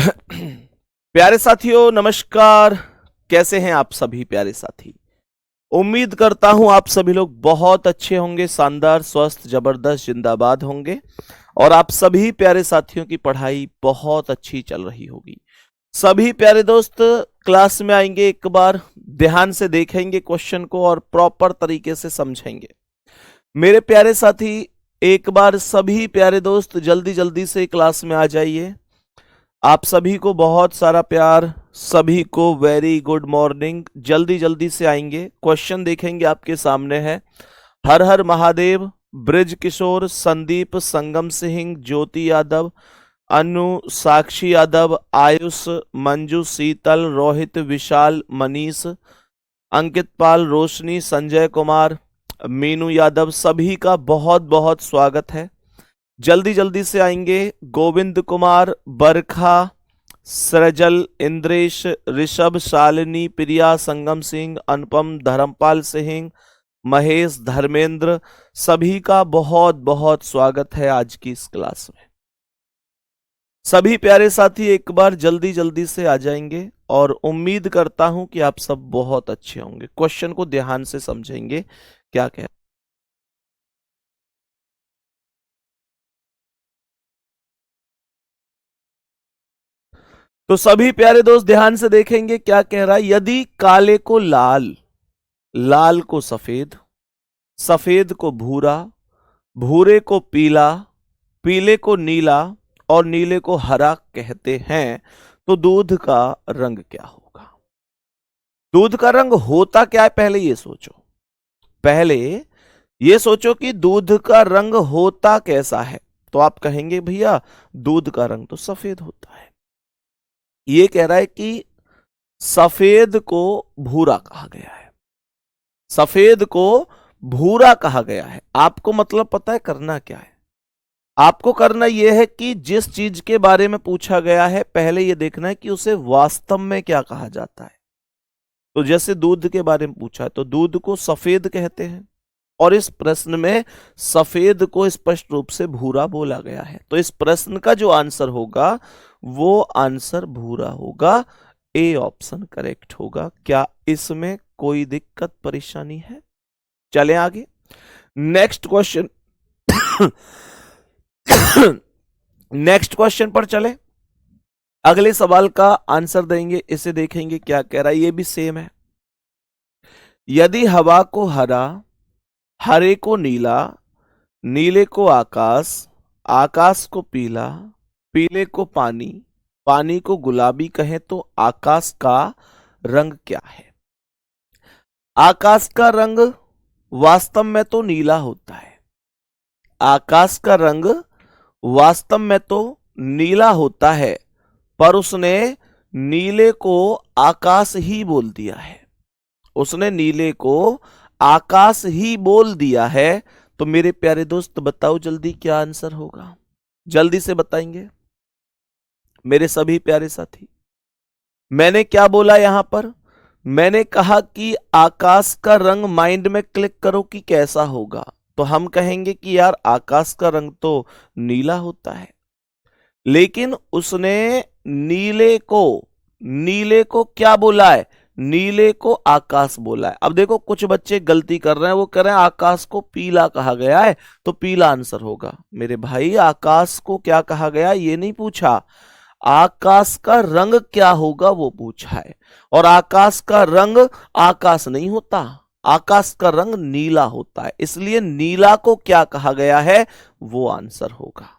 प्यारे साथियों नमस्कार। कैसे हैं आप सभी प्यारे साथी? उम्मीद करता हूं आप सभी लोग बहुत अच्छे होंगे, शानदार, स्वस्थ, जबरदस्त, जिंदाबाद होंगे और आप सभी प्यारे साथियों की पढ़ाई बहुत अच्छी चल रही होगी। सभी प्यारे दोस्त क्लास में आएंगे, एक बार ध्यान से देखेंगे क्वेश्चन को और प्रॉपर तरीके से समझेंगे। मेरे प्यारे साथी एक बार सभी प्यारे दोस्त जल्दी जल्दी से क्लास में आ जाइए। आप सभी को बहुत सारा प्यार, सभी को वेरी गुड मॉर्निंग। जल्दी जल्दी से आएंगे, क्वेश्चन देखेंगे आपके सामने है। हर हर महादेव, ब्रिज किशोर, संदीप, संगम सिंह, ज्योति यादव, अनु, साक्षी यादव, आयुष, मंजू, शीतल, रोहित, विशाल, मनीष, अंकित पाल, रोशनी, संजय कुमार, मीनू यादव, सभी का बहुत बहुत स्वागत है। जल्दी जल्दी से आएंगे। गोविंद कुमार, बरखा, सृजल, इंद्रेश, ऋषभ, शालिनी, प्रिया, संगम सिंह, अनुपम, धर्मपाल सिंह, महेश, धर्मेंद्र, सभी का बहुत बहुत स्वागत है आज की इस क्लास में। सभी प्यारे साथी एक बार जल्दी जल्दी से आ जाएंगे और उम्मीद करता हूं कि आप सब बहुत अच्छे होंगे। क्वेश्चन को ध्यान से समझेंगे क्या कह। तो सभी प्यारे दोस्त ध्यान से देखेंगे क्या कह रहा है। यदि काले को लाल, लाल को सफेद, सफेद को भूरा, भूरे को पीला, पीले को नीला और नीले को हरा कहते हैं तो दूध का रंग क्या होगा? दूध का रंग होता क्या है पहले ये सोचो। पहले ये सोचो कि दूध का रंग होता कैसा है। तो आप कहेंगे भैया दूध का रंग तो सफेद होता है। ये कह रहा है कि सफेद को भूरा कहा गया है, सफेद को भूरा कहा गया है। आपको मतलब पता है करना क्या है? आपको करना यह है कि जिस चीज के बारे में पूछा गया है पहले यह देखना है कि उसे वास्तव में क्या कहा जाता है। तो जैसे दूध के बारे में पूछा है तो दूध को सफेद कहते हैं और इस प्रश्न में सफेद को स्पष्ट रूप से भूरा बोला गया है। तो इस प्रश्न का जो आंसर होगा वो आंसर भूरा होगा। ए ऑप्शन करेक्ट होगा। क्या इसमें कोई दिक्कत परेशानी है? चलें आगे, नेक्स्ट क्वेश्चन नेक्स्ट क्वेश्चन पर चले। अगले सवाल का आंसर देंगे, इसे देखेंगे क्या कह रहा है। ये भी सेम है। यदि हवा को हरा, हरे को नीला, नीले को आकाश, आकाश को पीला, पीले को पानी, पानी को गुलाबी कहें तो आकाश का रंग क्या है? आकाश का रंग वास्तव में तो नीला होता है। आकाश का रंग वास्तव में तो नीला होता है, पर उसने नीले को आकाश ही बोल दिया है। उसने नीले को आकाश ही बोल दिया है। तो मेरे प्यारे दोस्त बताओ जल्दी क्या आंसर होगा? जल्दी से बताएंगे मेरे सभी प्यारे साथी। मैंने क्या बोला यहां पर? मैंने कहा कि आकाश का रंग माइंड में क्लिक करो कि कैसा होगा। तो हम कहेंगे कि यार आकाश का रंग तो नीला होता है, लेकिन उसने नीले को क्या बोला है? नीले को आकाश बोला है। अब देखो कुछ बच्चे गलती कर रहे हैं, वो कह रहे हैं आकाश को पीला कहा गया है तो पीला आंसर होगा। मेरे भाई आकाश को क्या कहा गया ये नहीं पूछा, आकाश का रंग क्या होगा वो पूछा है। और आकाश का रंग आकाश नहीं होता, आकाश का रंग नीला होता है, इसलिए नीला को क्या कहा गया है वो आंसर होगा।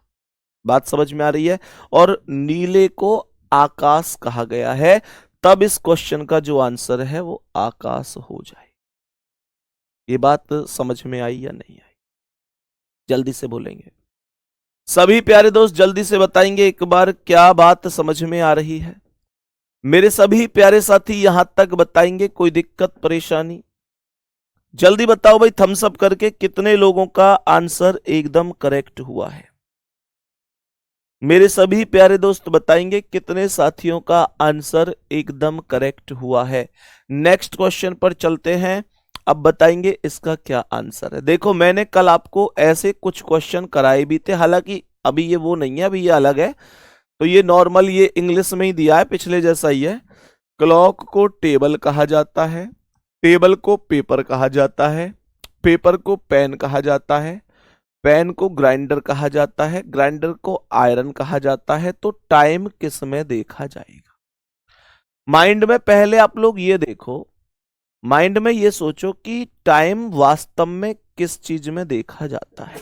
बात समझ में आ रही है? और नीले को आकाश कहा गया है, तब इस क्वेश्चन का जो आंसर है वो आकाश हो जाए। ये बात समझ में आई या नहीं आई? जल्दी से बोलेंगे सभी प्यारे दोस्त, जल्दी से बताएंगे एक बार क्या बात समझ में आ रही है। मेरे सभी प्यारे साथी यहां तक बताएंगे, कोई दिक्कत परेशानी? जल्दी बताओ भाई थम्स अप करके कितने लोगों का आंसर एकदम करेक्ट हुआ है। मेरे सभी प्यारे दोस्त बताएंगे कितने साथियों का आंसर एकदम करेक्ट हुआ है। नेक्स्ट क्वेश्चन पर चलते हैं। अब बताएंगे इसका क्या आंसर है। देखो मैंने कल आपको ऐसे कुछ क्वेश्चन कराए भी थे, हालांकि अभी ये वो नहीं है, अभी ये अलग है। तो ये नॉर्मल, ये इंग्लिश में ही दिया है, पिछले जैसा ही है। क्लॉक को टेबल कहा जाता है, टेबल को पेपर कहा जाता है, पेपर को पेन कहा जाता है, पेन को ग्राइंडर कहा जाता है, ग्राइंडर को आयरन कहा जाता है। तो टाइम किस में देखा जाएगा? माइंड में पहले आप लोग ये देखो, माइंड में ये सोचो कि टाइम वास्तव में किस चीज में देखा जाता है।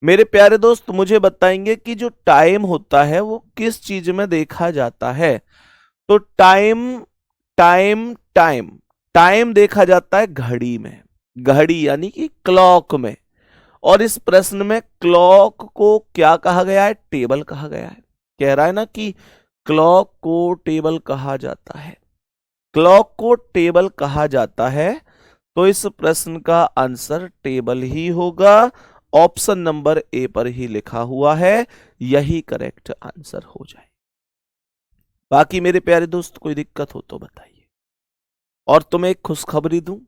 मेरे प्यारे दोस्त मुझे बताएंगे कि जो टाइम होता है वो किस चीज में देखा जाता है। तो टाइम टाइम टाइम टाइम देखा जाता है घड़ी में, घड़ी यानी कि क्लॉक में। और इस प्रश्न में क्लॉक को क्या कहा गया है? टेबल कहा गया है। कह रहा है ना कि क्लॉक को टेबल कहा जाता है, क्लॉक को टेबल कहा जाता है। तो इस प्रश्न का आंसर टेबल ही होगा। ऑप्शन नंबर ए पर ही लिखा हुआ है, यही करेक्ट आंसर हो जाए। बाकी मेरे प्यारे दोस्त कोई दिक्कत हो तो बताइए। और तुम्हें एक खुशखबरी दूं,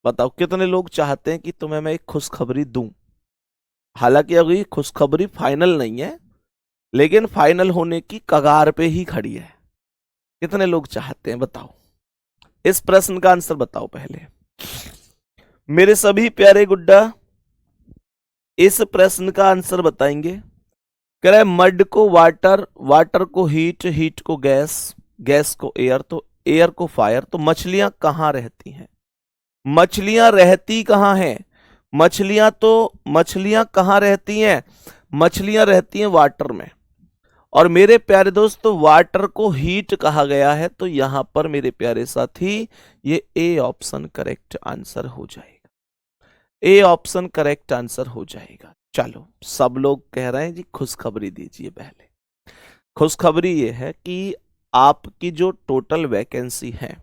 बताओ कितने लोग चाहते हैं कि तुम्हें मैं एक खुशखबरी दूं। हालांकि अभी खुशखबरी फाइनल नहीं है, लेकिन फाइनल होने की कगार पे ही खड़ी है। कितने लोग चाहते हैं बताओ? इस प्रश्न का आंसर बताओ पहले मेरे सभी प्यारे गुड्डा, इस प्रश्न का आंसर बताएंगे। कह रहा है मड को वाटर, वाटर को हीट, हीट को गैस, गैस को एयर, तो एयर को फायर। तो मछलियां कहां रहती हैं? मछलियां रहती कहां हैं? मछलियां कहां रहती हैं? मछलियां रहती हैं वाटर में। और मेरे प्यारे दोस्तों वाटर को हीट कहा गया है, तो यहां पर मेरे प्यारे साथी ये ए ऑप्शन करेक्ट आंसर हो जाएगा। ए ऑप्शन करेक्ट आंसर हो जाएगा। चलो सब लोग कह रहे हैं जी खुशखबरी दीजिए। पहले खुशखबरी ये है कि आपकी जो टोटल वैकेंसी है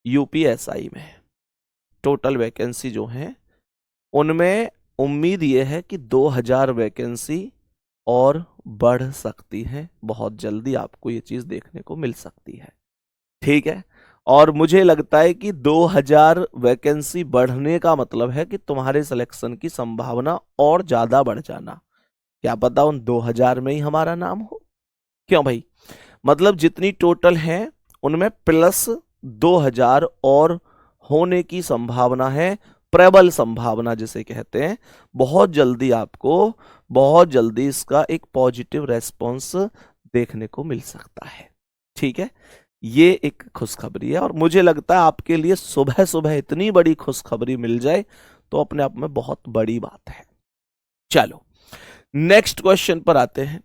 यूपीएसआई में, टोटल वैकेंसी जो है उनमें उम्मीद ये है कि 2000 वैकेंसी और बढ़ सकती है। बहुत जल्दी आपको ये चीज देखने को मिल सकती है, ठीक है। और मुझे लगता है कि 2000 वैकेंसी बढ़ने का मतलब है कि तुम्हारे सिलेक्शन की संभावना और ज्यादा बढ़ जाना। क्या पता उन 2000 में ही हमारा नाम हो। क्यों भाई? मतलब जितनी टोटल है उनमें प्लस 2000 और होने की संभावना है, प्रबल संभावना जिसे कहते हैं। बहुत जल्दी इसका एक पॉजिटिव रेस्पॉन्स देखने को मिल सकता है, ठीक है। ये एक खुशखबरी है और मुझे लगता है आपके लिए सुबह सुबह इतनी बड़ी खुशखबरी मिल जाए तो अपने आप में बहुत बड़ी बात है। चलो नेक्स्ट क्वेश्चन पर आते हैं।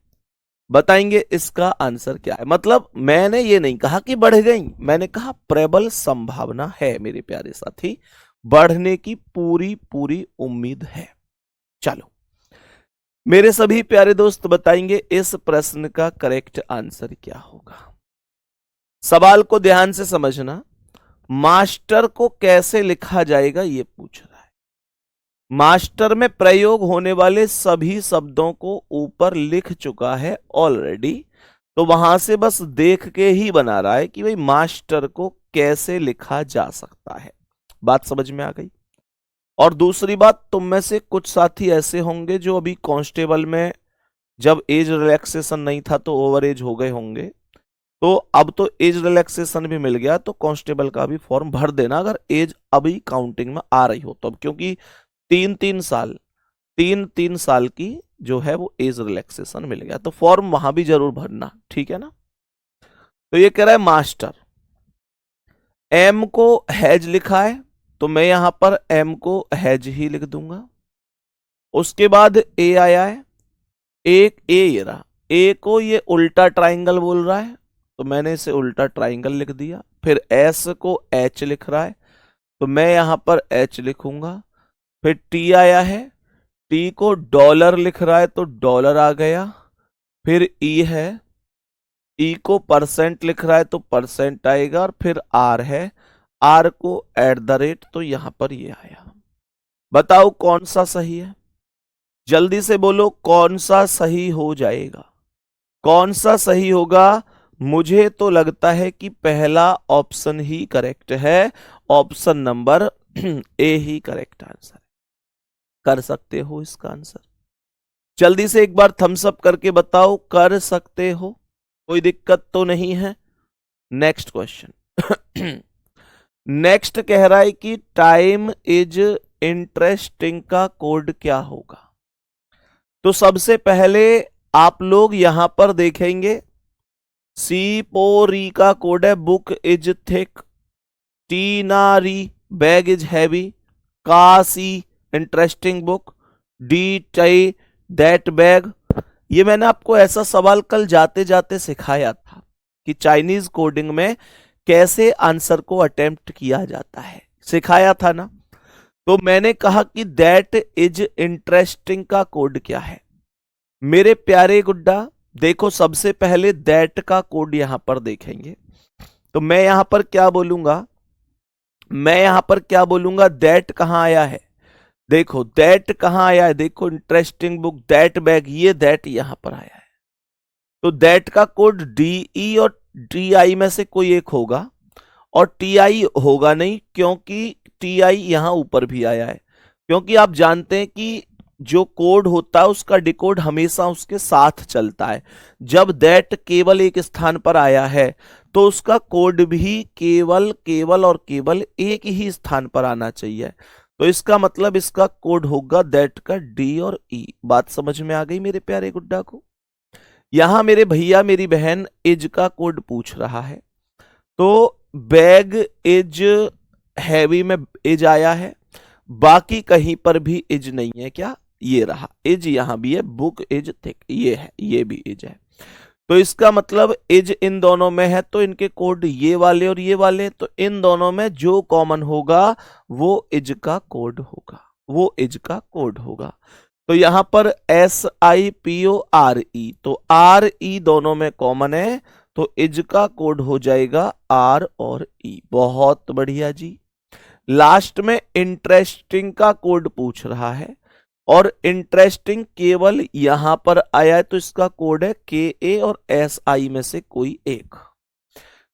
बताएंगे इसका आंसर क्या है। मतलब मैंने ये नहीं कहा कि बढ़ गई, मैंने कहा प्रबल संभावना है मेरे प्यारे साथी, बढ़ने की पूरी पूरी उम्मीद है। चलो मेरे सभी प्यारे दोस्त बताएंगे इस प्रश्न का करेक्ट आंसर क्या होगा। सवाल को ध्यान से समझना। मास्टर को कैसे लिखा जाएगा ये पूछ रहा है। मास्टर में प्रयोग होने वाले सभी शब्दों को ऊपर लिख चुका है ऑलरेडी, तो वहां से बस देख के ही बना रहा है कि भाई मास्टर को कैसे लिखा जा सकता है। बात समझ में आ गई। और दूसरी बात, तुम में से कुछ साथी ऐसे होंगे जो अभी कांस्टेबल में जब एज रिलैक्सेशन नहीं था तो ओवर एज हो गए होंगे, तो अब तो एज रिलैक्सेशन भी मिल गया, तो कांस्टेबल का भी फॉर्म भर देना अगर एज अभी काउंटिंग में आ रही हो तो। अब क्योंकि 3 साल की जो है वो एज रिलैक्सेशन मिल गया, तो फॉर्म वहां भी जरूर भरना, ठीक है ना। तो ये कह रहा है मास्टर, एम को हैज लिखा है तो मैं यहां पर एम को हैज ही लिख दूंगा। उसके बाद ए आया है, एक ए ये रहा, ए को ये उल्टा ट्राइंगल बोल रहा है तो मैंने इसे उल्टा ट्राइंगल लिख दिया। फिर एस को एच लिख रहा है तो मैं यहां पर एच लिखूंगा। फिर टी आया है, टी को डॉलर लिख रहा है तो डॉलर आ गया। फिर ई है, ई को परसेंट लिख रहा है तो परसेंट आएगा। और फिर आर है, आर को एट द रेट, तो यहां पर ये आया। बताओ कौन सा सही है? जल्दी से बोलो कौन सा सही हो जाएगा, कौन सा सही होगा? मुझे तो लगता है कि पहला ऑप्शन ही करेक्ट है, option number A he correct answer. कर सकते हो इसका आंसर? जल्दी से एक बार थम्स अप करके बताओ, कर सकते हो, कोई दिक्कत तो नहीं है। Next question. नेक्स्ट कह रहा है कि टाइम इज इंटरेस्टिंग का कोड क्या होगा। तो सबसे पहले आप लोग यहां पर देखेंगे, सीपोरी का कोड है बुक इज थिक, टीनारी बैग इज हैवी, कासी interesting book, the tie that bag. ये मैंने आपको ऐसा सवाल कल जाते जाते सिखाया था कि चाइनीज कोडिंग में कैसे आंसर को अटेम्प्ट किया जाता है, सिखाया था ना। तो मैंने कहा कि दैट इज इंटरेस्टिंग का कोड क्या है। मेरे प्यारे गुड्डा देखो, सबसे पहले दैट का कोड यहां पर देखेंगे। तो मैं यहां पर क्या बोलूंगा, दैट कहां आया है। देखो दैट कहां आया है, देखो इंटरेस्टिंग बुक, दैट बैग, ये दैट यहां पर आया है। तो दैट का कोड डीई और टीआई में से कोई एक होगा, और टीआई होगा नहीं, क्योंकि टीआई यहां ऊपर भी आया है। क्योंकि आप जानते हैं कि जो कोड होता है उसका डिकोड हमेशा उसके साथ चलता है। जब दैट केवल एक स्थान पर आया है तो उसका कोड भी केवल और केवल एक ही स्थान पर आना चाहिए। तो इसका मतलब इसका कोड होगा दैट का डी और ई। बात समझ में आ गई मेरे प्यारे गुड्डा को। यहां मेरे भैया मेरी बहन इज का कोड पूछ रहा है। तो बैग इज हैवी में इज आया है, बाकी कहीं पर भी इज नहीं है। क्या ये रहा इज, यहां भी है, बुक इज थिक, ये है, ये भी इज है। तो इसका मतलब इज इन दोनों में है, तो इनके कोड ये वाले और ये वाले, तो इन दोनों में जो कॉमन होगा वो इज का कोड होगा, तो यहां पर SIPORE, तो RE दोनों में कॉमन है, तो इज का कोड हो जाएगा R और E। बहुत बढ़िया जी। लास्ट में इंटरेस्टिंग का कोड पूछ रहा है, और इंटरेस्टिंग केवल यहां पर आया है, तो इसका कोड है KA और SI में से कोई एक,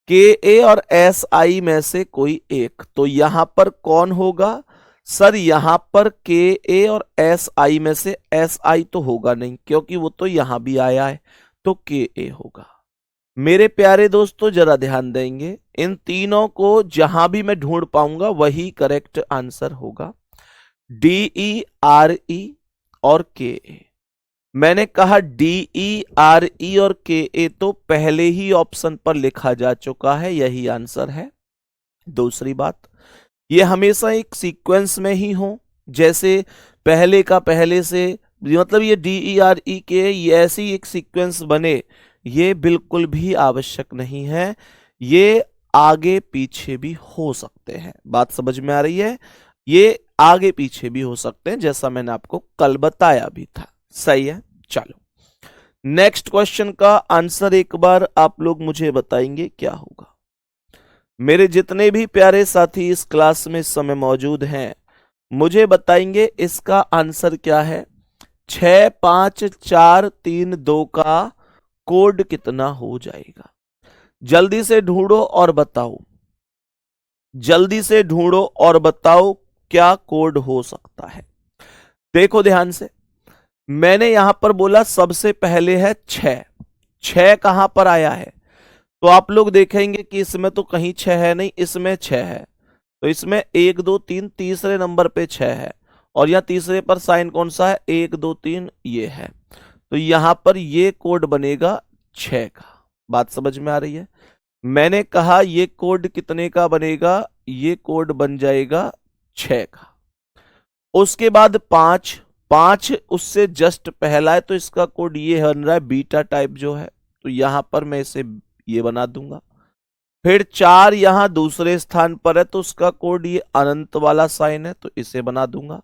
KA और SI में से कोई एक। तो यहां पर कौन होगा सर, यहां पर KA और SI में से SI तो होगा नहीं, क्योंकि वो तो यहां भी आया है, तो KA होगा। मेरे प्यारे दोस्तों जरा ध्यान देंगे, इन तीनों को जहां भी मैं ढूंढ पाऊंगा वही करेक्ट आंसर होगा, DERE और KA। मैंने कहा DERE और KA तो पहले ही ऑप्शन पर लिखा जा चुका है, यही आंसर है। दूसरी बात, ये हमेशा एक सीक्वेंस में ही हो, जैसे पहले का पहले से, मतलब ये DERE के ये ऐसी एक सीक्वेंस बने, ये बिल्कुल भी आवश्यक नहीं है। ये आगे पीछे भी हो सकते हैं। बात समझ में आ रही है, ये आगे पीछे भी हो सकते हैं, जैसा मैंने आपको कल बताया भी था। सही है, चलो नेक्स्ट क्वेश्चन का आंसर एक बार आप लोग मुझे बताएंगे क्या होगा। मेरे जितने भी प्यारे साथी इस क्लास में इस समय मौजूद हैं, मुझे बताएंगे इसका आंसर क्या है। 6 5 4 3 2 का कोड कितना हो जाएगा। जल्दी से ढूंढो और बताओ, क्या कोड हो सकता है। देखो ध्यान से, मैंने यहां पर बोला सबसे पहले है 6 कहां पर आया है, तो आप लोग देखेंगे कि इसमें तो कहीं 6 है नहीं, इसमें 6 है, तो इसमें 1 2 3 तीसरे नंबर पे 6 है, और यहां तीसरे पर साइन कौन सा है, 1 2 3 ये है, तो यहां पर ये कोड बनेगा 6 का। बात समझ में आ रही है। मैंने कहा ये कोड कितने का बनेगा, ये कोड बन जाएगा 6 का। उसके बाद 5 उससे जस्ट पहला है, तो इसका कोड ये बन रहा है बीटा टाइप जो है, तो यहां पर मैं इसे ये बना दूंगा। फिर 4 यहां दूसरे स्थान पर है, तो उसका कोड ये अनंत वाला साइन है, तो इसे बना दूंगा।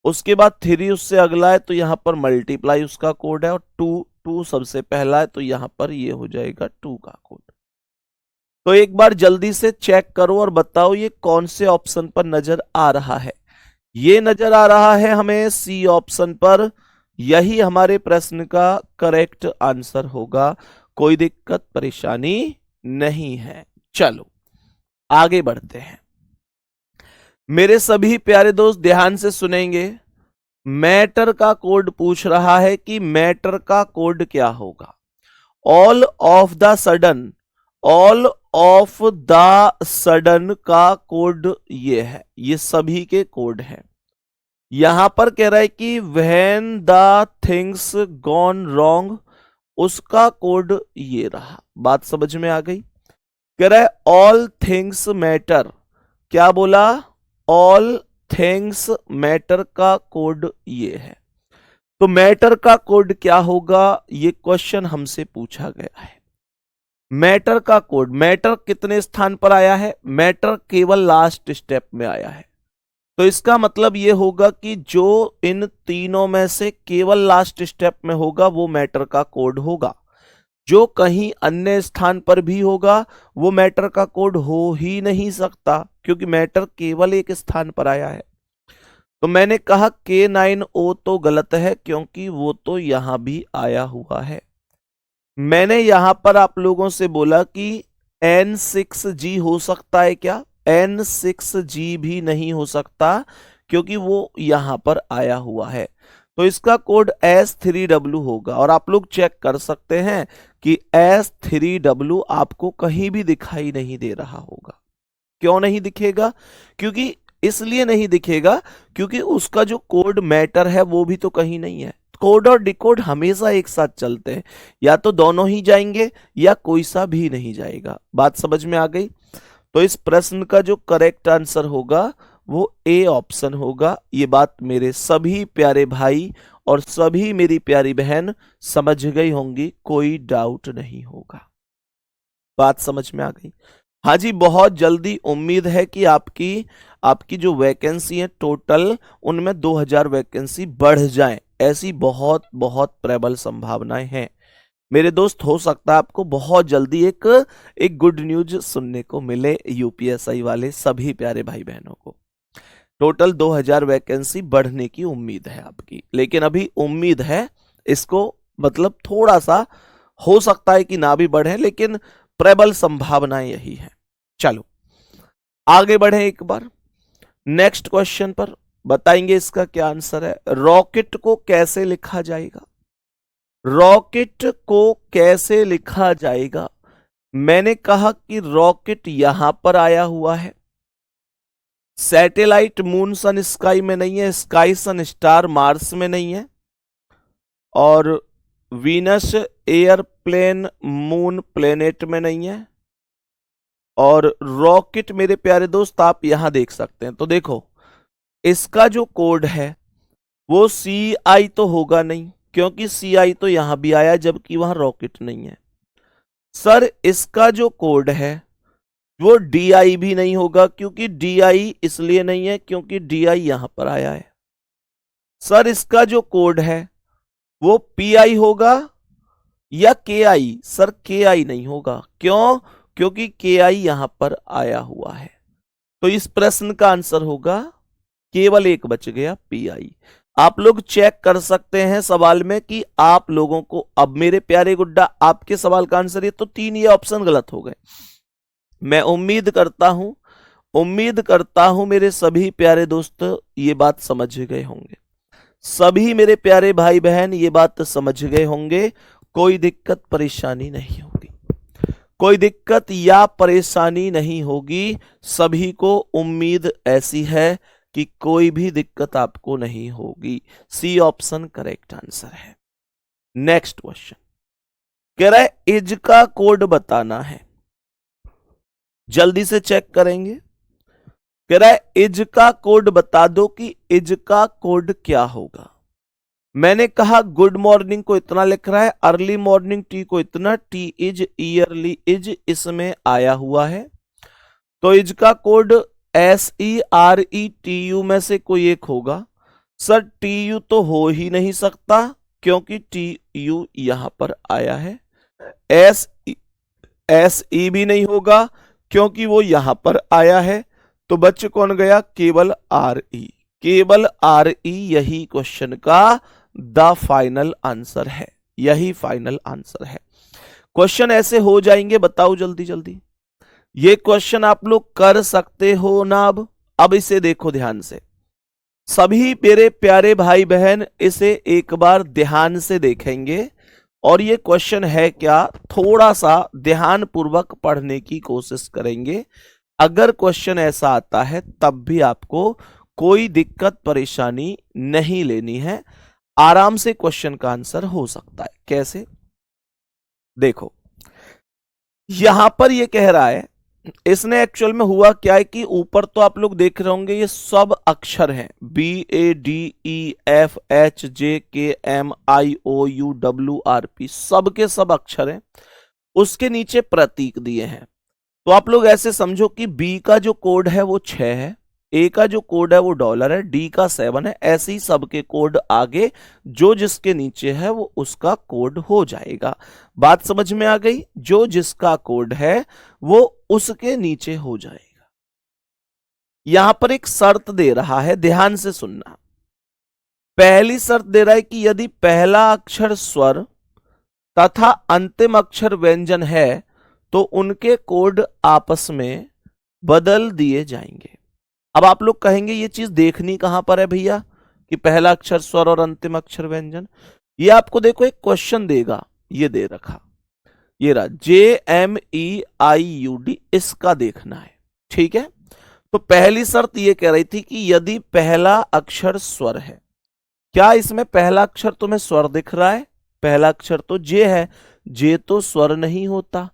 उसके बाद 3 उससे अगला है, तो यहां पर मल्टीप्लाई उसका कोड है, और 2 सबसे पहला है, तो यहां पर ये हो जाएगा 2 का कोड। तो एक बार जल्दी से चेक करो और बताओ ये कौन से ऑप्शन पर नजर आ रहा है। ये नजर आ रहा है हमें सी ऑप्शन पर, यही हमारे प्रश्न का करेक्ट आंसर होगा। कोई दिक्कत परेशानी नहीं है। चलो आगे बढ़ते हैं। मेरे सभी प्यारे दोस्त ध्यान से सुनेंगे, मैटर का कोड पूछ रहा है कि मैटर का कोड क्या होगा। All of the sudden, all of the sudden का कोड ये है, ये सभी के कोड हैं। यहां पर कह रहा है कि when the things gone wrong, उसका कोड ये रहा। बात समझ में आ गई। कह रहा है ऑल थिंग्स मैटर, क्या बोला, ऑल थिंग्स मैटर का कोड ये है। तो मैटर का कोड क्या होगा, ये क्वेश्चन हमसे पूछा गया है। मैटर का कोड, मैटर कितने स्थान पर आया है, मैटर केवल लास्ट स्टेप में आया है। तो इसका मतलब यह होगा कि जो इन तीनों में से केवल लास्ट स्टेप में होगा वो मैटर का कोड होगा। जो कहीं अन्य स्थान पर भी होगा वो मैटर का कोड हो ही नहीं सकता, क्योंकि मैटर केवल एक स्थान पर आया है। तो मैंने कहा K9O तो गलत है, क्योंकि वो तो यहां भी आया हुआ है। मैंने यहां पर आप लोगों से बोला कि N6G हो सकता है क्या, N6G भी नहीं हो सकता, क्योंकि वो यहां पर आया हुआ है। तो इसका कोड S3W होगा। और आप लोग चेक कर सकते हैं कि S3W आपको कहीं भी दिखाई नहीं दे रहा होगा। क्यों नहीं दिखेगा, क्योंकि इसलिए नहीं दिखेगा क्योंकि उसका जो कोड मैटर है वो भी तो कहीं नहीं है। कोड और डिकोड हमेशा एक साथ चलते हैं, या तो दोनों ही जाएंगे या कोई सा भी नहीं जाएगा। बात समझ में आ गई। तो इस प्रश्न का जो करेक्ट आंसर होगा वो ए ऑप्शन होगा। ये बात मेरे सभी प्यारे भाई और सभी मेरी प्यारी बहन समझ गई होंगी, कोई डाउट नहीं होगा। बात समझ में आ गई। हाँ जी, बहुत जल्दी उम्मीद है कि आपकी जो वैकेंसी है टोटल, उनमें 2000 वैकेंसी बढ़ जाएं, ऐसी बहुत बहुत प्रबल संभावनाएं हैं मेरे दोस्त। हो सकता है आपको बहुत जल्दी एक गुड न्यूज सुनने को मिले यूपीएससी वाले सभी प्यारे भाई बहनों को। टोटल 2000 वैकेंसी बढ़ने की उम्मीद है आपकी, लेकिन अभी उम्मीद है, इसको मतलब थोड़ा सा हो सकता है कि ना भी बढ़े, लेकिन प्रबल संभावनाएं यही है। चलो आगे बढ़े एक बार नेक्स्ट क्वेश्चन पर, बताएंगे इसका क्या आंसर है। रॉकेट को कैसे लिखा जाएगा, रॉकेट को कैसे लिखा जाएगा। मैंने कहा कि रॉकेट यहां पर आया हुआ है, सैटेलाइट मून सन स्काई में नहीं है, स्काई सन स्टार मार्स में नहीं है, और वीनस एयरप्लेन मून प्लेनेट में नहीं है। और रॉकेट मेरे प्यारे दोस्त आप यहां देख सकते हैं, तो देखो इसका जो कोड है वो CI तो होगा नहीं, क्योंकि CI तो यहां भी आया जबकि वहां रॉकेट नहीं है। सर इसका जो कोड है वो DI भी नहीं होगा, क्योंकि DI इसलिए नहीं है क्योंकि DI यहां पर आया है। सर इसका जो कोड है वो PI होगा या KI, सर KI नहीं होगा। क्यों, क्योंकि KI यहां पर आया हुआ है। तो इस प्रश्न का आंसर होगा, केवल एक बच गया, PI। आप लोग चेक कर सकते हैं सवाल में कि आप लोगों को, अब मेरे प्यारे गुड्डा आपके सवाल का आंसर ये तो 3 ये ऑप्शन गलत हो गए। मैं उम्मीद करता हूं मेरे सभी प्यारे दोस्त ये बात समझ गए होंगे, सभी मेरे प्यारे भाई बहन ये बात समझ गए होंगे। कोई दिक्कत परेशानी नहीं होगी, कोई दिक्कत या परेशानी नहीं होगी। सभी को उम्मीद ऐसी है कि कोई भी दिक्कत आपको नहीं होगी। सी ऑप्शन करेक्ट आंसर है। नेक्स्ट क्वेश्चन कह रहा है इज का कोड बताना है, जल्दी से चेक करेंगे। कह रहा है इज का कोड बता दो कि इज का कोड क्या होगा। मैंने कहा गुड मॉर्निंग को इतना लिख रहा है, अर्ली मॉर्निंग टी को इतना, टी इज, ईयरली इज इसमें आया हुआ है। तो इज का कोड SERETU में से कोई एक होगा। सर TU तो हो ही नहीं सकता क्योंकि TU यहां पर आया है। SE भी नहीं होगा क्योंकि वो यहां पर आया है। तो बच कौन गया, केवल RE, केवल RE यही क्वेश्चन का द फाइनल आंसर है, यही फाइनल आंसर है। क्वेश्चन ऐसे हो जाएंगे, बताओ जल्दी जल्दी। ये क्वेश्चन आप लोग कर सकते हो ना। अब इसे देखो ध्यान से, सभी मेरे प्यारे भाई बहन इसे एक बार ध्यान से देखेंगे और ये क्वेश्चन है क्या, थोड़ा सा ध्यान पूर्वक पढ़ने की कोशिश करेंगे। अगर क्वेश्चन ऐसा आता है तब भी आपको कोई दिक्कत परेशानी नहीं लेनी है, आराम से क्वेश्चन का आंसर हो सकता है। कैसे? देखो, यहां पर ये कह रहा है, इसने एक्चुअल में हुआ क्या है कि ऊपर तो आप लोग देख रहे होंगे ये सब अक्षर हैं, BADEFHJKMIOUWRP, सब के सब अक्षर हैं। उसके नीचे प्रतीक दिए हैं। तो आप लोग ऐसे समझो कि बी का जो कोड है वो 6 है, ए का जो कोड है वो डॉलर है, डी का 7 है। ऐसे ही सबके कोड आगे जो जिसके नीचे है वो उसका कोड हो जाएगा। बात समझ में आ गई? जो जिसका कोड है वो उसके नीचे हो जाएगा। यहां पर एक शर्त दे रहा है, ध्यान से सुनना। पहली शर्त दे रहा है कि यदि पहला अक्षर स्वर तथा अंतिम अक्षर व्यंजन है तो उनके कोड आपस में बदल दिए जाएंगे। अब आप लोग कहेंगे ये चीज देखनी कहां पर है भैया कि पहला अक्षर स्वर और अंतिम अक्षर व्यंजन? ये आपको देखो एक क्वेश्चन देगा, ये दे रखा, ये रहा JMEIUD, इसका देखना है। ठीक है, तो पहली शर्त ये कह रही थी कि यदि पहला अक्षर स्वर है, क्या इसमें पहला अक्षर तुम्हें स्वर दिख रहा है? पहला अक्षर तो जे है, जे तो स्वर नहीं होता,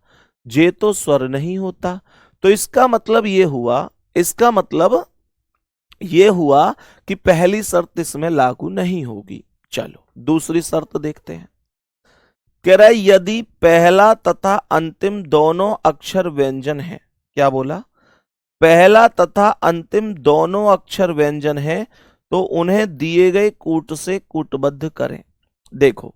जे तो स्वर नहीं होता। तो इसका मतलब ये हुआ, इसका मतलब ये हुआ कि पहली शर्त इसमें लागू नहीं होगी। चलो दूसरी शर्त देखते हैं। कह रहा है यदि पहला तथा अंतिम दोनों अक्षर व्यंजन है, क्या बोला? पहला तथा अंतिम दोनों अक्षर व्यंजन है तो उन्हें दिए गए कूट से कूटबद्ध करें। देखो,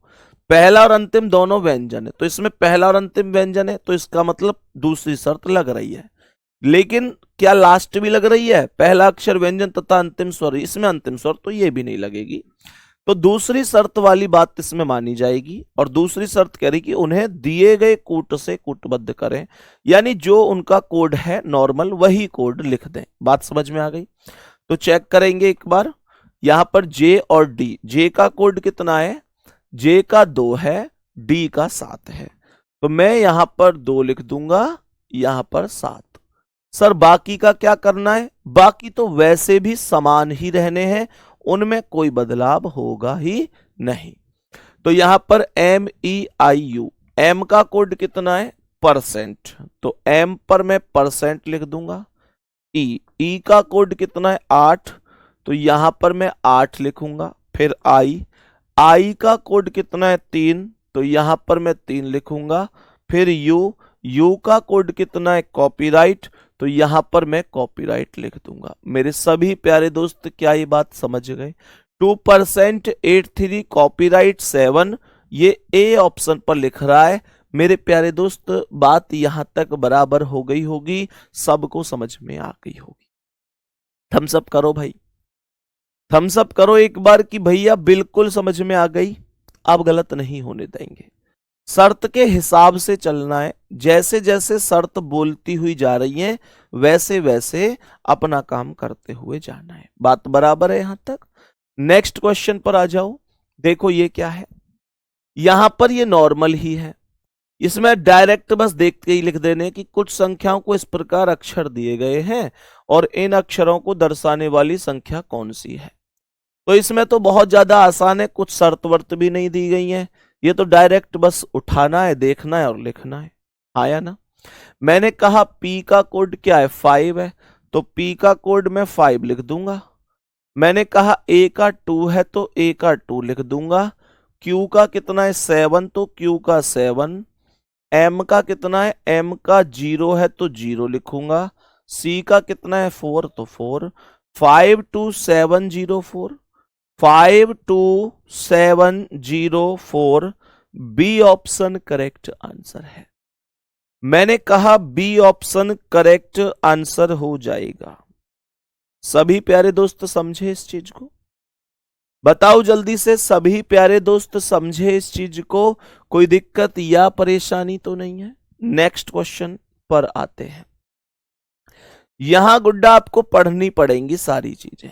पहला और अंतिम दोनों व्यंजन है, तो इसमें पहला और अंतिम व्यंजन है, तो इसका मतलब दूसरी शर्त लग रही है। लेकिन क्या लास्ट भी लग रही है? पहला अक्षर व्यंजन तथा अंतिम स्वर, इसमें अंतिम स्वर, तो ये भी नहीं लगेगी। तो दूसरी शर्त वाली बात इसमें मानी जाएगी। और दूसरी शर्त कह रही कि उन्हें दिए गए कूट से कूटबद्ध करें, यानी जो उनका कोड है नॉर्मल वही कोड लिख दें। बात समझ में आ गई? तो चेक करेंगे एक बार। यहां पर जे और डी, जे का कोड कितना है? जे का 2 है, डी का 7 है, तो मैं यहां पर 2 लिख दूंगा, यहां पर 7। सर बाकी का क्या करना है? बाकी तो वैसे भी समान ही रहने हैं, उनमें कोई बदलाव होगा ही नहीं। तो यहां पर MEIU, एम का कोड कितना है? परसेंट, तो एम पर मैं परसेंट लिख दूंगा। ई का कोड कितना है? 8, तो यहां पर मैं 8 लिखूंगा। फिर आई का कोड कितना है? 3, तो यहां पर मैं 3 लिखूंगा। फिर यू का कोड कितना है? कॉपीराइट, तो यहां पर मैं कॉपीराइट लिख दूंगा। मेरे सभी प्यारे दोस्त क्या ये बात समझ गए? 2% 83 कॉपीराइट 7, ये ए ऑप्शन पर लिख रहा है। मेरे प्यारे दोस्त बात यहां तक बराबर हो गई होगी, सबको समझ में आ गई होगी। थम्स अप करो भाई, थम्स अप करो एक बार कि भैया बिल्कुल समझ में आ गई। अब गलत नहीं होने देंगे, शर्त के हिसाब से चलना है। जैसे जैसे शर्त बोलती हुई जा रही है वैसे वैसे अपना काम करते हुए जाना है। बात बराबर है यहां तक? नेक्स्ट क्वेश्चन पर आ जाओ। देखो ये क्या है, यहां पर ये नॉर्मल ही है, इसमें डायरेक्ट बस देख के ही लिख देने कि कुछ संख्याओं को इस प्रकार अक्षर दिए गए हैं और इन अक्षरों को दर्शाने वाली संख्या कौन सी है। तो इसमें तो बहुत ज्यादा आसान है, कुछ शर्त वर्त भी नहीं दी गई है, ये तो डायरेक्ट बस उठाना है, देखना है और लिखना है। आया ना? मैंने कहा पी का कोड क्या है? 5 है, तो पी का कोड मैं 5 लिख दूंगा। मैंने कहा ए का 2 है, तो ए का 2 लिख दूंगा। क्यू का कितना है? 7, तो क्यू का 7। एम का कितना है? एम का 0 है, तो 0 लिखूंगा। सी का कितना है? 4, तो 4। 52704, 52704 बी ऑप्शन करेक्ट आंसर है। मैंने कहा बी ऑप्शन करेक्ट आंसर हो जाएगा। सभी प्यारे दोस्त समझे इस चीज को? बताओ जल्दी से, सभी प्यारे दोस्त समझे इस चीज को? कोई दिक्कत या परेशानी तो नहीं है? नेक्स्ट क्वेश्चन पर आते हैं। यहां गुड्डा आपको पढ़नी पड़ेंगी सारी चीजें।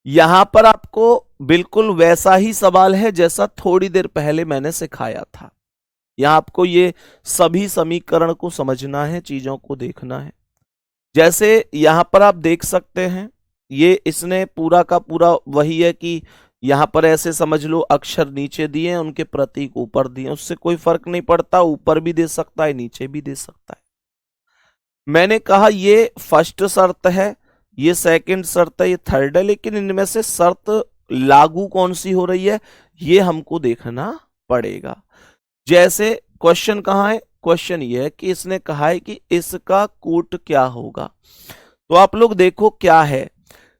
यहां पर आपको बिल्कुल वैसा ही सवाल है जैसा थोड़ी देर पहले मैंने सिखाया था। यहां आपको ये सभी समीकरण को समझना है, चीजों को देखना है। जैसे यहां पर आप देख सकते हैं, ये इसने पूरा का पूरा वही है कि यहां पर ऐसे समझ लो अक्षर नीचे दिए हैं, उनके प्रतीक ऊपर दिए हैं, उससे कोई फर्क नहीं पड़ता, ऊपर भी दे सकता है, नीचे भी दे सकता है। मैंने कहा ये फर्स्ट शर्त है, ये सेकंड शर्त है, ये थर्ड है, लेकिन इनमें से शर्त लागू कौन सी हो रही है ये हमको देखना पड़ेगा। जैसे क्वेश्चन कहाँ है, क्वेश्चन ये है कि इसने कहा है कि इसका कूट क्या होगा। तो आप लोग देखो क्या है,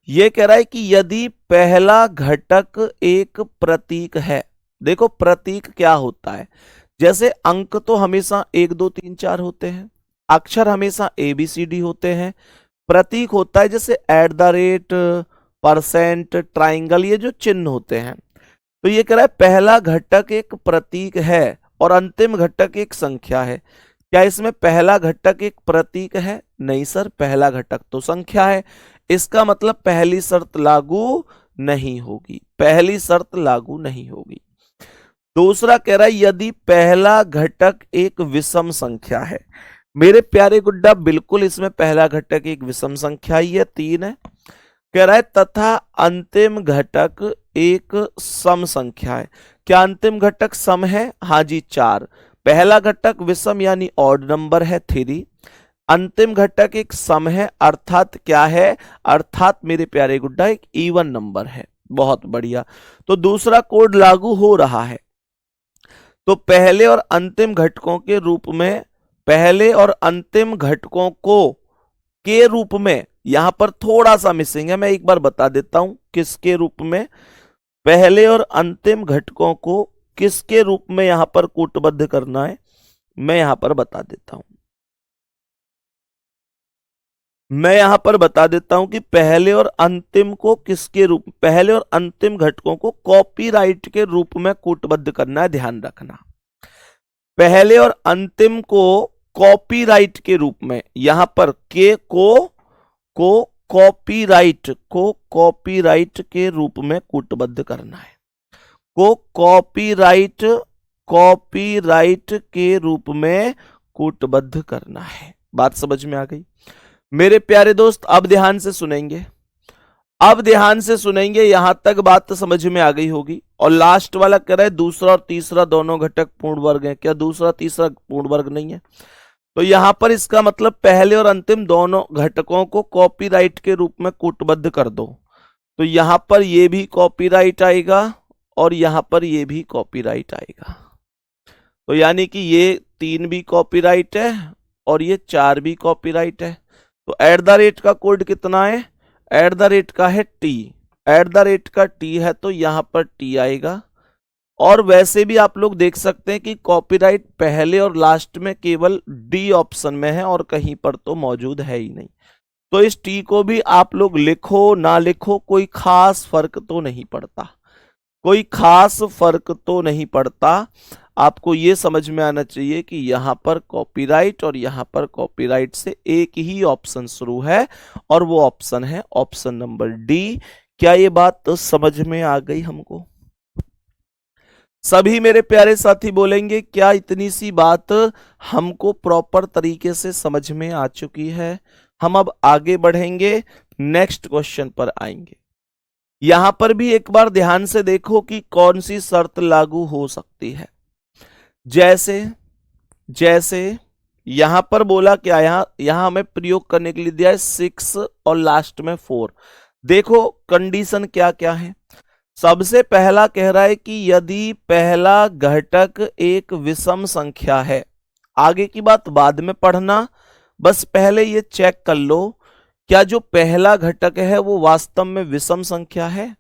ये कह रहा है कि यदि पहला घटक एक प्रतीक है। देखो प्रतीक क्या होता है, जैसे अंक तो हमेशा 1 2 3 4 होते हैं, अक्षर हमेशा ABCD होते हैं, प्रतीक होता है जैसे @ परसेंट, ट्राइंगल, ये जो चिन्ह होते हैं। तो ये कह रहा है पहला घटक एक प्रतीक है और अंतिम घटक एक संख्या है। क्या इसमें पहला घटक एक प्रतीक है? नहीं सर, पहला घटक तो संख्या है। इसका मतलब पहली शर्त लागू नहीं होगी, पहली शर्त लागू नहीं होगी। दूसरा कह रहा है यदि पहला घटक एक विषम संख्या है। मेरे प्यारे गुड्डा बिल्कुल इसमें पहला घटक एक विषम संख्या ही है, 3 है। कह रहा है तथा अंतिम घटक एक सम संख्या है। क्या अंतिम घटक सम है? हाँ जी, 4। पहला घटक विषम यानी ऑड नंबर है 3, अंतिम घटक एक सम है, अर्थात क्या है, अर्थात मेरे प्यारे गुड्डा एक इवन नंबर है। बहुत बढ़िया, तो दूसरा कोड लागू हो रहा है। तो पहले और अंतिम घटकों के रूप में, पहले और अंतिम घटकों को के रूप में, यहां पर थोड़ा सा मिसिंग है, मैं एक बार बता देता हूं किसके रूप में, पहले और अंतिम घटकों को किसके रूप में यहां पर कूटबद्ध करना है, मैं यहां पर बता देता हूं। मैं यहां पर बता देता हूं कि पहले और अंतिम को किसके रूप, पहले और अंतिम घटकों को कॉपीराइट के रूप में कूटबद्ध करना है, ध्यान रखना। पहले और अंतिम को कॉपीराइट के रूप में, यहां पर के को कॉपीराइट के रूप में कूटबद्ध करना है, को कॉपीराइट के रूप में कूटबद्ध करना है। बात समझ में आ गई मेरे प्यारे दोस्त? अब ध्यान से सुनेंगे, अब ध्यान से सुनेंगे, यहां तक बात तो समझ में आ गई होगी। और लास्ट वाला कह रहा है दूसरा और तीसरा दोनों घटक पूर्ण वर्ग हैं। क्या दूसरा तीसरा पूर्ण वर्ग नहीं है? तो यहां पर इसका मतलब पहले और अंतिम दोनों घटकों को कॉपीराइट के रूप में कूटबद्ध कर दो। तो यहां पर ये भी कॉपीराइट आएगा और यहां पर ये भी कॉपीराइट आएगा। तो यानी कि ये 3 भी कॉपीराइट है और ये 4 भी कॉपीराइट है। तो @ का कोड कितना है? @ का है T, @ का T है तो यहां पर T आएगा। और वैसे भी आप लोग देख सकते हैं कि कॉपीराइट पहले और लास्ट में केवल D ऑप्शन में है और कहीं पर तो मौजूद है ही नहीं। तो इस T को भी आप लोग लिखो ना लिखो कोई खास फर्क तो नहीं पड़ता, कोई खास फर्क तो नहीं पड़ता। आपको ये समझ में आना चाहिए कि यहां पर कॉपीराइट और यहां पर कॉपीराइट से एक ही ऑप्शन शुरू है और वो ऑप्शन है ऑप्शन नंबर D। क्या ये बात तो समझ में आ गई हमको? सभी मेरे प्यारे साथी बोलेंगे क्या इतनी सी बात हमको प्रॉपर तरीके से समझ में आ चुकी है? हम अब आगे बढ़ेंगे, नेक्स्ट क्वेश्चन पर आएंगे। यहां पर भी एक बार ध्यान से देखो कि कौन सी शर्त लागू हो सकती है। जैसे यहां पर बोला क्या, यहां हमें प्रयोग करने के लिए दिया है 6 और लास्ट में 4। देखो कंडीशन क्या क्या है। सबसे पहला कह रहा है कि यदि पहला घटक एक विषम संख्या है, आगे की बात बाद में पढ़ना, बस पहले ये चेक कर लो क्या जो पहला घटक है वो वास्तव में विषम संख्या है।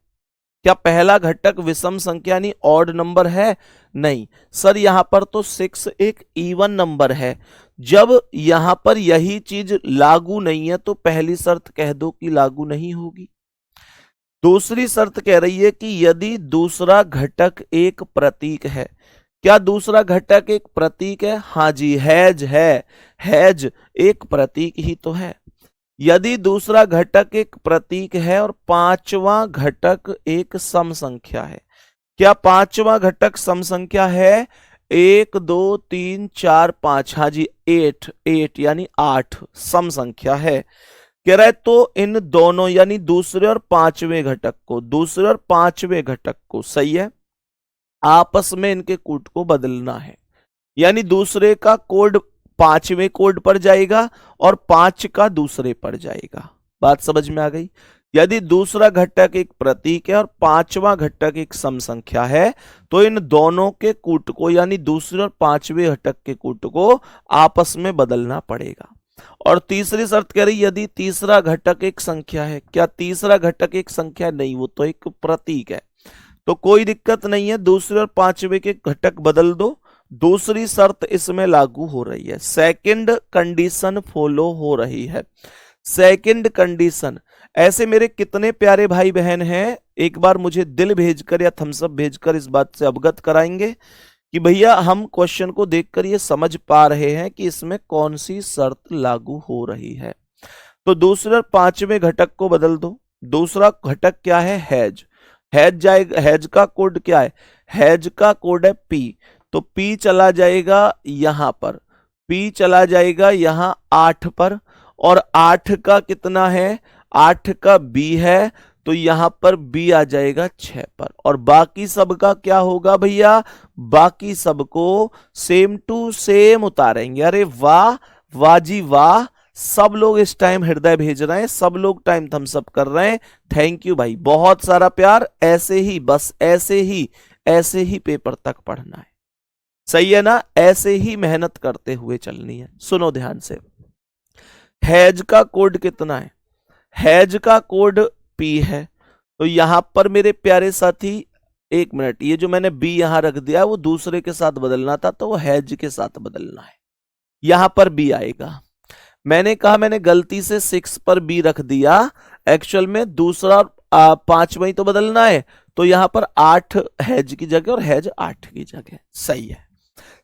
क्या पहला घटक विषम संख्या यानी ऑड नंबर है? नहीं सर, यहां पर तो 6 एक इवन नंबर है। जब यहां पर यही चीज लागू नहीं है तो पहली शर्त कह दो कि लागू नहीं होगी। दूसरी शर्त कह रही है कि यदि दूसरा घटक एक प्रतीक है। क्या दूसरा घटक एक प्रतीक है? हाँ जी, हैज है, हैज एक प्रतीक ही तो है। यदि दूसरा घटक एक प्रतीक है और पांचवा घटक एक सम संख्या है। क्या पांचवा घटक सम संख्या है? 1 2 3 4 5, हाँ जी 8 यानी 8 सम संख्या है। कह रहा है तो इन दोनों यानी दूसरे और पांचवें घटक को सही है, आपस में इनके कूट को बदलना है। यानी दूसरे का कोड पांचवें कोड पर जाएगा और 5 का दूसरे पर जाएगा। बात समझ में आ गई? यदि दूसरा घटक एक प्रतीक है और पांचवा घटक एक सम संख्या है तो इन दोनों के कूट को यानी दूसरे और पांचवें घटक के कूट को आपस में बदलना पड़ेगा। और तीसरी शर्त कह रही यदि तीसरा घटक एक संख्या है। क्या तीसरा घटक एक संख्या? नहीं, वो तो एक प्रतीक है। तो कोई दिक्कत नहीं है, दूसरे और पांचवें के घटक बदल दो। दूसरी शर्त इसमें लागू हो रही है, सेकंड कंडीशन फॉलो हो रही है। सेकंड कंडीशन, ऐसे मेरे कितने प्यारे भाई बहन हैं, एक बार मुझे दिल भेजकर या थम्सअप भेजकर इस बात से अवगत कराएंगे कि भैया हम क्वेश्चन को देखकर ये समझ पा रहे हैं कि इसमें कौन सी शर्त लागू हो रही है। तो दूसरे और पांचवें घटक को बदल दो। दूसरा घटक क्या है? हैज। हैज जाएगा, हैज का कोड क्या है? हैज का कोड है पी। तो पी चला जाएगा यहां पर, पी चला जाएगा यहां 8 पर, और 8 का कितना है? 8 का बी है, तो यहां पर बी आ जाएगा 6 पर। और बाकी सब का क्या होगा भैया? बाकी सबको सेम टू सेम उतारेंगे। अरे वाह वाह जी वाह, सब लोग इस टाइम हृदय भेज रहे हैं, सब लोग टाइम थम्स अप कर रहे हैं। थैंक यू भाई, बहुत सारा प्यार। ऐसे ही, बस ऐसे ही पेपर तक पढ़ना है, सही है ना? ऐसे ही मेहनत करते हुए चलनी है। सुनो ध्यान से, हैज का कोड कितना है? हैज का कोड पी है। तो यहां पर मेरे प्यारे साथी, एक मिनट, ये जो मैंने बी यहां रख दिया वो दूसरे के साथ बदलना था, तो वो हैज के साथ बदलना है। यहां पर बी आएगा। मैंने कहा मैंने गलती से 6 पर बी रख दिया, एक्चुअल में दूसरा 5वां ही तो बदलना है। तो यहां पर 8 हैज की जगह और हैज 8 की जगह, सही है।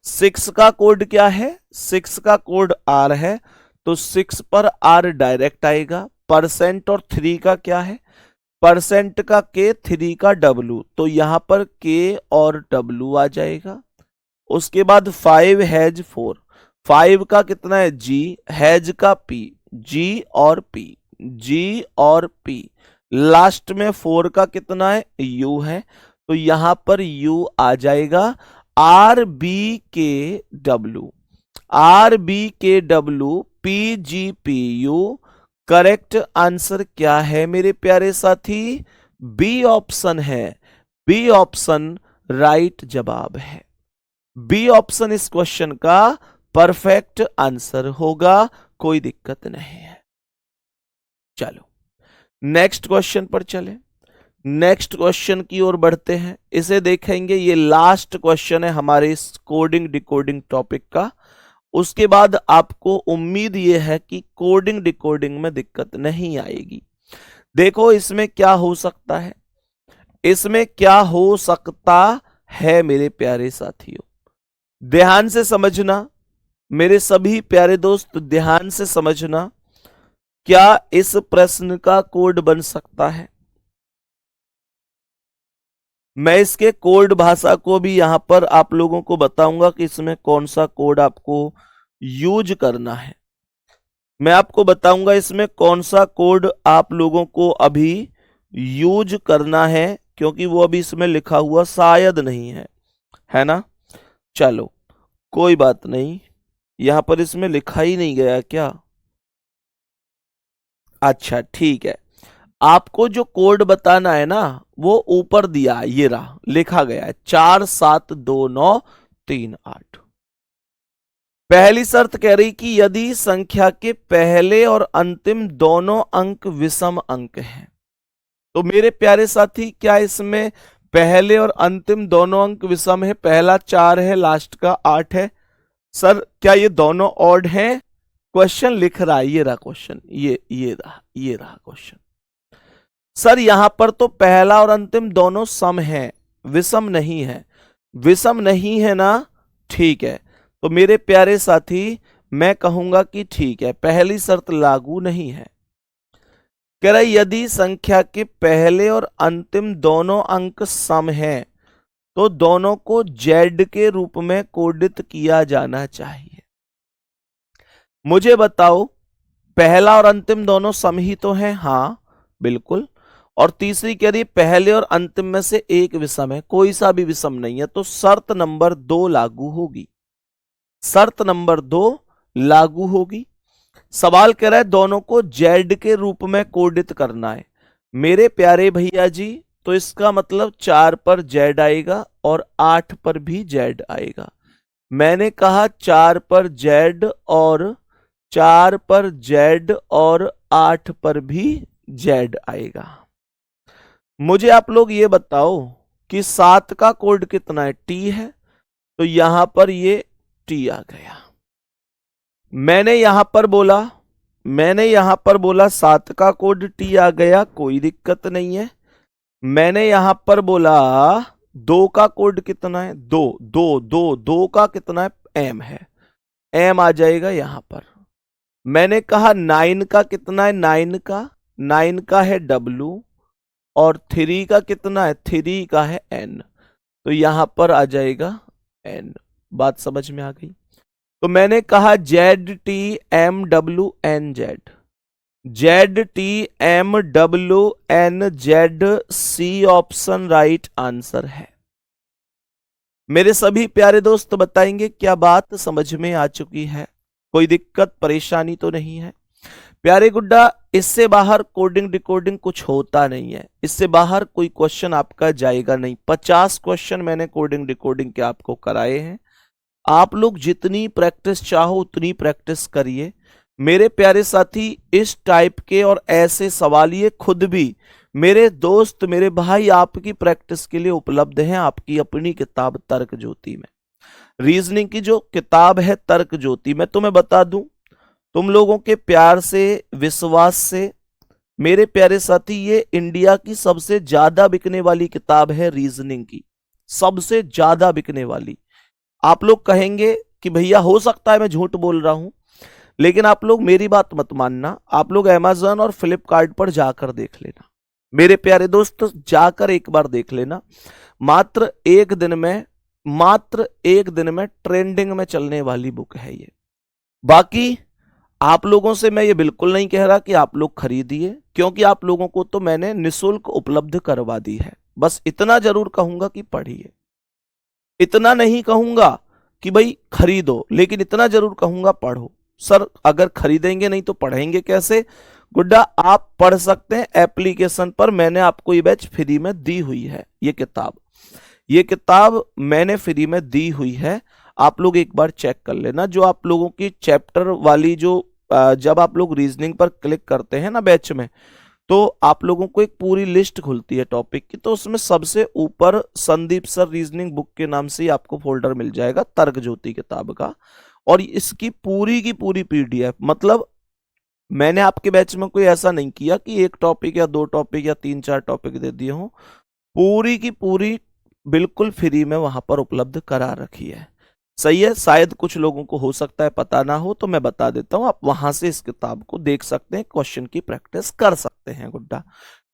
6 का कोड क्या है? 6 का कोड आर है, तो 6 पर आर डायरेक्ट आएगा। परसेंट और 3 का क्या है? परसेंट का के, 3 का डब्लू, तो यहां पर के और डब्लू आ जाएगा। उसके बाद 5 हैज 4, 5 का कितना है? जी, हैज का पी, जी और पी, जी और पी। लास्ट में 4 का कितना है? यू है, तो यहां पर यू आ जाएगा। आर बी के डब्लू, आर बी के W, P G P U. Correct answer क्या है मेरे प्यारे साथी? बी ऑप्शन है। बी ऑप्शन राइट जवाब है। बी ऑप्शन इस क्वेश्चन का परफेक्ट आंसर होगा, कोई दिक्कत नहीं है। चलो नेक्स्ट क्वेश्चन पर चले। नेक्स्ट क्वेश्चन की ओर बढ़ते हैं, इसे देखेंगे। ये लास्ट क्वेश्चन है हमारे इस कोडिंग डिकोडिंग टॉपिक का। उसके बाद आपको उम्मीद ये है कि कोडिंग डिकोडिंग में दिक्कत नहीं आएगी। देखो इसमें क्या हो सकता है, इसमें क्या हो सकता है मेरे प्यारे साथियों, ध्यान से समझना मेरे सभी प्यारे दोस्त, ध्यान से समझना। क्या इस प्रश्न का कोड बन सकता है? मैं इसके कोड भाषा को भी यहां पर आप लोगों को बताऊंगा कि इसमें कौन सा कोड आपको यूज करना है। मैं आपको बताऊंगा इसमें कौन सा कोड आप लोगों को अभी यूज करना है, क्योंकि वो अभी इसमें लिखा हुआ शायद नहीं है ना? चलो कोई बात नहीं, यहां पर इसमें लिखा ही नहीं गया क्या? अच्छा ठीक है, आपको जो कोड बताना है ना वो ऊपर दिया है, ये रहा, लिखा गया है 472938। पहली शर्त कह रही कि यदि संख्या के पहले और अंतिम दोनों अंक विषम अंक हैं। तो मेरे प्यारे साथी, क्या इसमें पहले और अंतिम दोनों अंक विषम है? पहला 4 है, लास्ट का 8 है। सर क्या ये दोनों ऑड हैं? क्वेश्चन लिख रहा है, ये रहा क्वेश्चन, ये रहा क्वेश्चन। सर यहां पर तो पहला और अंतिम दोनों सम है, विषम नहीं है। विषम नहीं है ना? ठीक है, तो मेरे प्यारे साथी मैं कहूंगा कि ठीक है, पहली शर्त लागू नहीं है। कह रहा है यदि संख्या के पहले और अंतिम दोनों अंक सम हैं तो दोनों को जेड के रूप में कोडित किया जाना चाहिए। मुझे बताओ, पहला और अंतिम दोनों सम ही तो हैं? हाँ बिल्कुल। और तीसरी कह रही है पहले और अंतिम में से एक विषम है, कोई सा भी विषम नहीं है, तो शर्त नंबर 2 लागू होगी। शर्त नंबर 2 लागू होगी। सवाल कह रहा है दोनों को जेड के रूप में कोडित करना है। मेरे प्यारे भैया जी, तो इसका मतलब 4 पर जेड आएगा और 8 पर भी जेड आएगा। मैंने कहा 4 पर जेड और 4 पर जेड और 8 पर भी जेड आएगा। मुझे आप लोग ये बताओ कि 7 का कोड कितना है? टी है, तो यहां पर ये टी आ गया। मैंने यहां पर बोला 7 का कोड टी आ गया, कोई दिक्कत नहीं है। मैंने यहां पर बोला 2 का कोड कितना है? 2 का कितना है? एम है, एम आ जाएगा यहां पर। मैंने कहा 9 का कितना है? 9 का है डब्ल्यू, और 3 का कितना है? 3 का है एन, तो यहां पर आ जाएगा एन। बात समझ में आ गई? तो मैंने कहा Z T M W N Z, Z T M W N Z, C option right answer है। मेरे सभी प्यारे दोस्त बताएंगे क्या बात समझ में आ चुकी है? कोई दिक्कत परेशानी तो नहीं है? प्यारे गुड्डा, इससे बाहर कोडिंग डिकोडिंग कुछ होता नहीं है, इससे बाहर कोई क्वेश्चन आपका जाएगा नहीं। 50 क्वेश्चन मैंने कोडिंग डिकोडिंग के आपको कराए हैं। आप लोग जितनी प्रैक्टिस चाहो उतनी प्रैक्टिस करिए मेरे प्यारे साथी। इस टाइप के और ऐसे सवालिए खुद भी मेरे दोस्त, मेरे भाई आपकी प्रैक्टिस के लिए उपलब्ध हैं आपकी अपनी किताब तर्क ज्योति में। रीजनिंग की जो किताब है तर्क ज्योति, मैं तुम्हें बता दूं, तुम लोगों के प्यार से, विश्वास से मेरे प्यारे साथी, ये इंडिया की सबसे ज्यादा बिकने वाली किताब है रीजनिंग की, सबसे ज्यादा बिकने वाली। आप लोग कहेंगे कि भैया हो सकता है मैं झूठ बोल रहा हूं, लेकिन आप लोग मेरी बात मत मानना। आप लोग अमेज़न और फ्लिपकार्ट पर जाकर देख लेना मेरे प्यारे दोस्त, जाकर एक बार देख लेना। मात्र एक दिन में ट्रेंडिंग में चलने वाली बुक है ये। बाकी आप लोगों से मैं ये बिल्कुल नहीं कह रहा कि आप लोग खरीदिए, क्योंकि आप लोगों को तो मैंने निःशुल्क उपलब्ध करवा दी है। बस इतना जरूर कहूंगा कि पढ़िए, इतना नहीं कहूंगा कि भाई खरीदो, लेकिन इतना जरूर कहूंगा पढ़ो। सर अगर खरीदेंगे नहीं तो पढ़ेंगे कैसे? गुड्डा आप पढ़ सकते हैं एप्लीकेशन पर, मैंने आपको ये बैच फ्री में दी हुई है। ये किताब मैंने फ्री में दी हुई है, आप लोग एक बार चेक कर लेना। जो आप लोगों की चैप्टर वाली जब आप लोग रीजनिंग पर क्लिक करते हैं ना बैच में, तो आप लोगों को एक पूरी लिस्ट खुलती है टॉपिक की, तो उसमें सबसे ऊपर संदीप सर रीजनिंग बुक के नाम से ही आपको फोल्डर मिल जाएगा तर्क ज्योति किताब का, और इसकी पूरी की पूरी पीडीएफ। मतलब मैंने आपके बैच में कोई ऐसा नहीं किया कि एक टॉपिक या 2 टॉपिक या 3-4 टॉपिक दे दिए हों, पूरी की पूरी बिल्कुल फ्री में वहां पर उपलब्ध करा रखी है। सही है? शायद कुछ लोगों को हो सकता है पता ना हो, तो मैं बता देता हूं, आप वहां से इस किताब को देख सकते हैं, क्वेश्चन की प्रैक्टिस कर सकते हैं गुड्डा।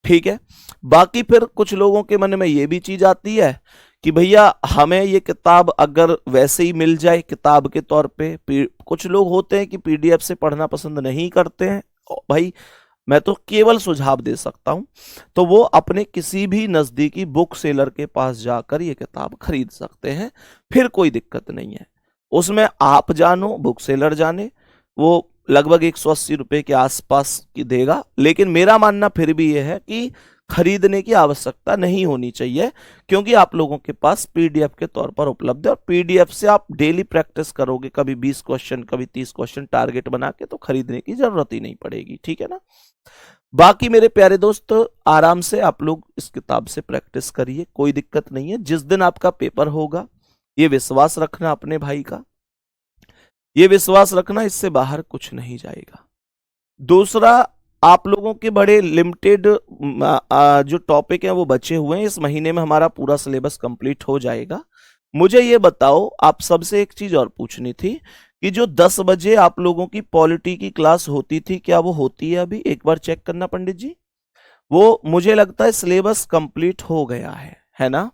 ठीक है? बाकी फिर कुछ लोगों के मन में ये भी चीज आती है कि भैया हमें ये किताब अगर वैसे ही मिल जाए किताब के तौर पे, कुछ लोग होते हैं कि पीडीएफ से पढ़ना पसंद नहीं करते हैं। भाई मैं तो केवल सुझाव दे सकता हूं, तो वो अपने किसी भी नजदीकी बुक सेलर के पास जाकर ये किताब खरीद सकते हैं, फिर कोई दिक्कत नहीं है। उसमें आप जानो, बुक सेलर जाने, वो लगभग 180 रुपए के आसपास की देगा। लेकिन मेरा मानना फिर भी यह है कि खरीदने की आवश्यकता नहीं होनी चाहिए, क्योंकि आप लोगों के पास पीडीएफ के तौर पर उपलब्ध है, और पीडीएफ से आप डेली प्रैक्टिस करोगे, कभी 20 क्वेश्चन कभी 30 क्वेश्चन टारगेट बना के, तो खरीदने की जरूरत ही नहीं पड़ेगी। ठीक है ना? बाकी मेरे प्यारे दोस्त आराम से आप लोग इस किताब से प्रैक्टिस करिए, कोई दिक्कत नहीं है। जिस दिन आपका पेपर होगा, ये विश्वास रखना अपने भाई का, ये विश्वास रखना, इससे बाहर कुछ नहीं जाएगा। दूसरा, आप लोगों के बड़े लिमिटेड जो टॉपिक हैं वो बचे हुए हैं। इस महीने में हमारा पूरा सिलेबस कंप्लीट हो जाएगा। मुझे ये बताओ, आप सबसे एक चीज और पूछनी थी कि जो 10 बजे आप लोगों की पॉलिटी की क्लास होती थी, क्या वो होती है अभी? एक बार चेक करना पंडित जी। वो मुझे लगता है सिलेबस कंप्लीट हो गया है ना?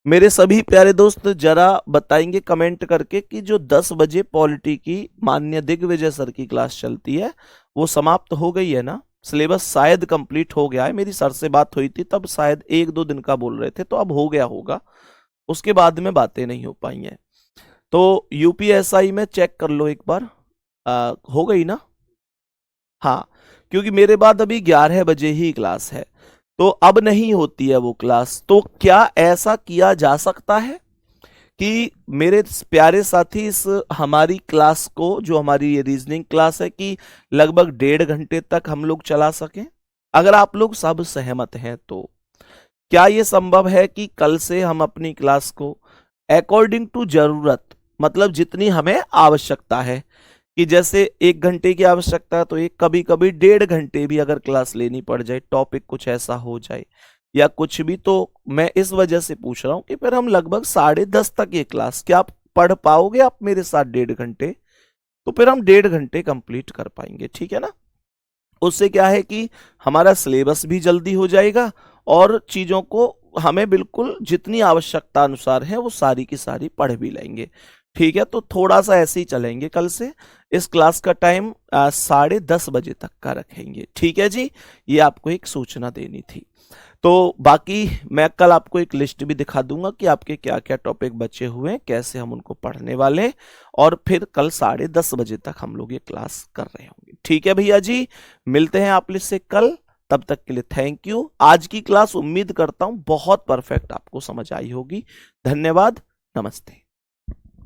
मेरे सभी प्यारे दोस्त जरा बताएंगे कमेंट करके कि जो 10 बजे पॉलिटी की माननीय दिग्विजय सर की क्लास चलती है वो समाप्त हो गई है ना? सिलेबस शायद कंप्लीट हो गया है, मेरी सर से बात हुई थी तब शायद 1-2 दिन का बोल रहे थे, तो अब हो गया होगा। उसके बाद में बातें नहीं हो पाई हैं। तो यूपीएसआई में चेक कर लो एक बार। हो गई ना? हाँ, क्योंकि मेरे बाद अभी 11 बजे ही क्लास है, तो अब नहीं होती है वो क्लास। तो क्या ऐसा किया जा सकता है कि मेरे प्यारे साथी इस हमारी क्लास को, जो हमारी ये रीजनिंग क्लास है, कि लगभग 1.5 घंटे तक हम लोग चला सकें? अगर आप लोग सब सहमत हैं तो क्या ये संभव है कि कल से हम अपनी क्लास को अकॉर्डिंग टू जरूरत, मतलब जितनी हमें आवश्यकता है, कि जैसे 1 घंटे की आवश्यकता है तो एक, कभी कभी 1.5 घंटे भी अगर क्लास लेनी पड़ जाए, टॉपिक कुछ ऐसा हो जाए या कुछ भी, तो मैं इस वजह से पूछ रहा हूं कि फिर हम लगभग 10:30 तक ये क्लास, क्या आप पढ़ पाओगे आप मेरे साथ 1.5 घंटे? तो फिर हम 1.5 घंटे कंप्लीट कर पाएंगे, ठीक है ना? उससे क्या है कि हमारा सिलेबस भी जल्दी हो जाएगा और चीजों को हमें बिल्कुल जितनी आवश्यकता अनुसार है वो सारी की सारी पढ़ भी लेंगे। ठीक है, तो थोड़ा सा ऐसे ही चलेंगे कल से। इस क्लास का टाइम 10:30 बजे तक का रखेंगे, ठीक है जी? ये आपको एक सूचना देनी थी। तो बाकी मैं कल आपको एक लिस्ट भी दिखा दूंगा कि आपके क्या क्या टॉपिक बचे हुए हैं, कैसे हम उनको पढ़ने वाले हैं, और फिर कल 10:30 बजे तक हम लोग ये क्लास कर रहे होंगे। ठीक है भैया जी, मिलते हैं आप से कल। तब तक के लिए थैंक यू। आज की क्लास उम्मीद करता हूं बहुत परफेक्ट आपको समझ आई होगी। धन्यवाद, नमस्ते।